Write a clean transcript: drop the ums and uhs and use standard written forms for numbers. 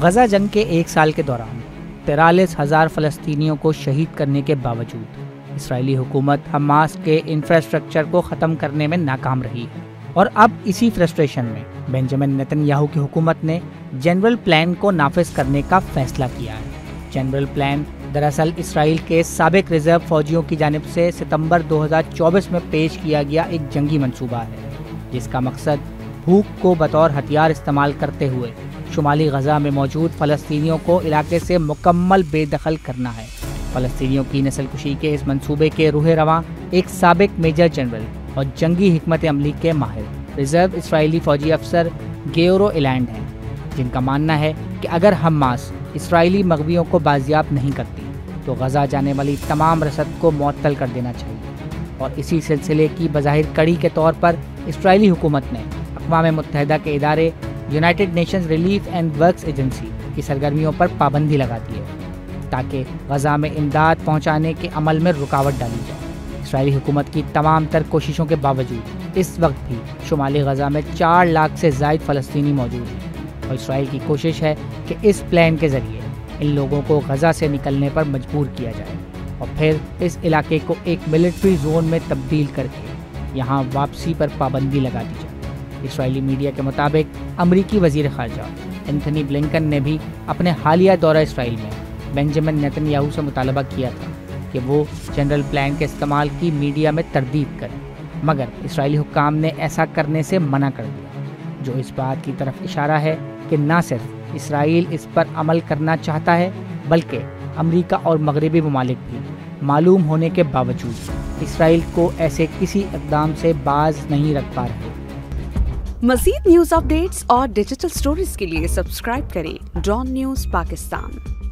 غزہ جنگ کے 1 سال کے دوران 43,000 فلسطینیوں کو شہید کرنے کے باوجود اسرائیلی حکومت حماس کے انفراسٹرکچر کو ختم کرنے میں ناکام رہی ہے، اور اب اسی فرسٹریشن میں بنجامن نیتن یاہو کی حکومت نے جنرل پلان کو نافذ کرنے کا فیصلہ کیا ہے۔ جنرل پلان دراصل اسرائیل کے سابق ریزرو فوجیوں کی جانب سے ستمبر 2024 میں پیش کیا گیا ایک جنگی منصوبہ ہے، جس کا مقصد بھوک کو بطور ہتھیار استعمال کرتے ہوئے شمالی غزہ میں موجود فلسطینیوں کو علاقے سے مکمل بے دخل کرنا ہے۔ فلسطینیوں کی نسل کشی کے اس منصوبے کے روح رواں ایک سابق میجر جنرل اور جنگی حکمت عملی کے ماہر ریزرو اسرائیلی فوجی افسر گیورو ایلینڈ ہیں، جن کا ماننا ہے کہ اگر حماس اسرائیلی مغویوں کو بازیاب نہیں کرتی تو غزہ جانے والی تمام رسد کو معطل کر دینا چاہیے، اور اسی سلسلے کی بظاہر کڑی کے طور پر اسرائیلی حکومت نے اقوام متحدہ کے ادارے United nations relief and works agency کی سرگرمیوں پر پابندی لگا دی ہے تاکہ غزہ میں امداد پہنچانے کے عمل میں رکاوٹ ڈالی جائے۔ اسرائیلی حکومت کی تمام تر کوششوں کے باوجود اس وقت بھی شمالی غزہ میں 4 لاکھ سے زائد فلسطینی موجود ہیں، اور اسرائیل کی کوشش ہے کہ اس پلان کے ذریعے ان لوگوں کو غزہ سے نکلنے پر مجبور کیا جائے اور پھر اس علاقے کو ایک ملٹری زون میں تبدیل کر کے یہاں واپسی پر پابندی لگا دی جائے۔ اسرائیلی میڈیا کے مطابق امریکی وزیر خارجہ اینتھنی بلنکن نے بھی اپنے حالیہ دورہ اسرائیل میں بنجامن نیتن یاہو سے مطالبہ کیا تھا کہ وہ جنرل پلان کے استعمال کی میڈیا میں تردید کریں، مگر اسرائیلی حکام نے ایسا کرنے سے منع کر دیا، جو اس بات کی طرف اشارہ ہے کہ نہ صرف اسرائیل اس پر عمل کرنا چاہتا ہے بلکہ امریکہ اور مغربی ممالک بھی معلوم ہونے کے باوجود اسرائیل کو ایسے کسی اقدام سے باز نہیں رکھ پا رہے۔ مزید نیوز اپ ڈیٹس اور ڈیجیٹل سٹوریز کے لیے سبسکرائب کریں ڈان نیوز پاکستان۔